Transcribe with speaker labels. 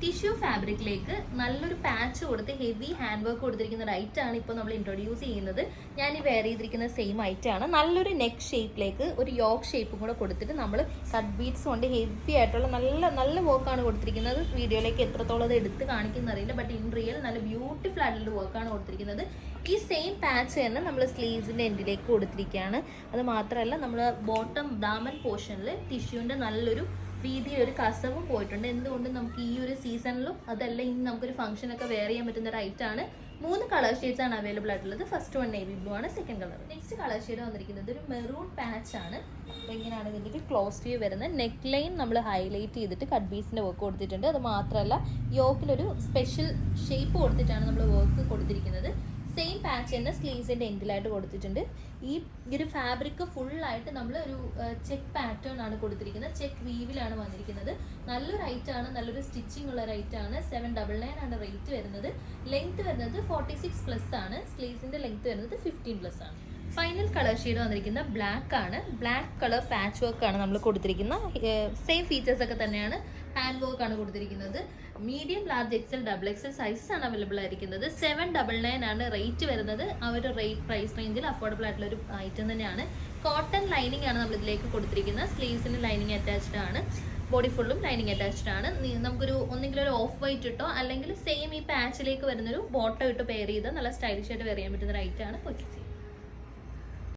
Speaker 1: Tissue ഫാബ്രിക്കിലേക്ക് നല്ലൊരു patch കൊടുത്ത് heavy hand work കൊടുത്തിരിക്കുന്ന ഒരു ഐറ്റാണ് ഇപ്പോൾ നമ്മൾ ഇൻട്രൊഡ്യൂസ് ചെയ്യുന്നത്. ഞാൻ ഈ വെയർ ചെയ്തിരിക്കുന്ന സെയിം ഐറ്റാണ്. നല്ലൊരു നെക്ക് ഷേപ്പിലേക്ക് ഒരു യോക്ക് ഷേപ്പും കൂടെ കൊടുത്തിട്ട് നമ്മൾ കട്ട് ബീഡ്സ് കൊണ്ട് ഹെവി ആയിട്ടുള്ള നല്ല വർക്കാണ് കൊടുത്തിരിക്കുന്നത്. വീഡിയോയിലേക്ക് എത്രത്തോളം അത് എടുത്ത് കാണിക്കുന്നറിയില്ല, ബട്ട് ഇൻ റിയൽ നല്ല ബ്യൂട്ടിഫുൾ ആയിട്ടുള്ള വർക്കാണ് കൊടുത്തിരിക്കുന്നത്. ഈ സെയിം പാച്ച് തന്നെ നമ്മൾ സ്ലീവ്സിൻ്റെ എൻഡിലേക്ക് കൊടുത്തിരിക്കുകയാണ്. അത് മാത്രമല്ല നമ്മൾ ബോട്ടം ദാമൻ പോർഷനിൽ ടിഷ്യൂവിൻ്റെ നല്ലൊരു രീതിയിൽ ഒരു കസവും പോയിട്ടുണ്ട്. എന്തുകൊണ്ട് നമുക്ക് ഈ ഒരു സീസണിലും അതല്ല ഇനി നമുക്കൊരു ഫംഗ്ഷനൊക്കെ വെയർ ചെയ്യാൻ പറ്റുന്ന ഒരു ഐറ്റാണ്. 3 കളർ ഷെയ്ഡ്സ് ആണ് അവൈലബിൾ ആയിട്ടുള്ളത്. ഫസ്റ്റ് വൺ നേവി ബ്ലൂ ആണ്, second colour. Next colour shade വന്നിരിക്കുന്നത് ഒരു മെറൂൺ പാച്ച് ആണ്. അപ്പോൾ ഇങ്ങനെയാണ് ഇതിൻ്റെ ഒരു ക്ലോസ് വ്യൂ വരുന്നത്. നെക്ക് ലൈൻ നമ്മൾ ഹൈലൈറ്റ് ചെയ്തിട്ട് കട്ട് ബീഡ്സിൻ്റെ വർക്ക് കൊടുത്തിട്ടുണ്ട്. അത് മാത്രമല്ല യോക്കിലൊരു സ്പെഷ്യൽ ഷേപ്പ് കൊടുത്തിട്ടാണ് നമ്മൾ വർക്ക് കൊടുത്തിരിക്കുന്നത്. സെയിം പാച്ച് തന്നെ സ്ലീവ്സിൻ്റെ എൻഡിലായിട്ട് കൊടുത്തിട്ടുണ്ട്. ഈ ഒരു ഫാബ്രിക് ഫുള്ളായിട്ട് നമ്മൾ ഒരു ചെക്ക് പാറ്റേൺ ആണ് കൊടുത്തിരിക്കുന്നത്. ചെക്ക് വീവിലാണ് വന്നിരിക്കുന്നത്. നല്ലൊരു ഐറ്റാണ്, നല്ലൊരു സ്റ്റിച്ചിങ് ഉള്ള ഒരു ഐറ്റാണ്. 799 ആണ് റേറ്റ് വരുന്നത്. ലെങ്ത് വരുന്നത് 46+ ആണ്. സ്ലീവ്സിൻ്റെ ലെങ്ത് വരുന്നത് 15+ ആണ്. ഫൈനൽ കളർ ഷെയ്ഡ് വന്നിരിക്കുന്ന ബ്ലാക്ക് ആണ്. ബ്ലാക്ക് കളർ പാച്ച് വർക്ക് ആണ് നമ്മൾ കൊടുത്തിരിക്കുന്ന. സെയിം ഫീച്ചേഴ്സ് ഒക്കെ തന്നെയാണ്. ഹാൻഡ് വർക്ക് ആണ് കൊടുത്തിരിക്കുന്നത്. Medium, large, XL, XXL sizes ആണ് അവൈലബിൾ ആയിരിക്കുന്നത്. 799 ആണ് റേറ്റ് വരുന്നത്. ആ ഒരു പ്രൈസ് റേഞ്ചിൽ അഫോർഡബിൾ ആയിട്ടുള്ള ഒരു ഐറ്റം തന്നെയാണ്. കോട്ടൺ ലൈനിങ് ആണ് നമ്മൾ ഇതിലേക്ക് കൊടുത്തിരിക്കുന്നത്. സ്ലീവ്സിന് ലൈനിങ് അറ്റാച്ച്ഡ് ആണ്. ബോഡി ഫുള്ളും ലൈനിങ് അറ്റാച്ച്ഡ് ആണ്. നമുക്കൊരു ഒന്നെങ്കിലും ഒരു ഓഫ് വൈറ്റ് ഇട്ടോ അല്ലെങ്കിൽ സെയിം ഈ പാച്ചിലേക്ക് വരുന്നൊരു ബോട്ടം ഇട്ടോ പെയർ ചെയ്ത് നല്ല സ്റ്റൈലിഷ് ആയിട്ട് വെയർ ചെയ്യാൻ പറ്റുന്ന ഒരു ഐറ്റം ആണ്.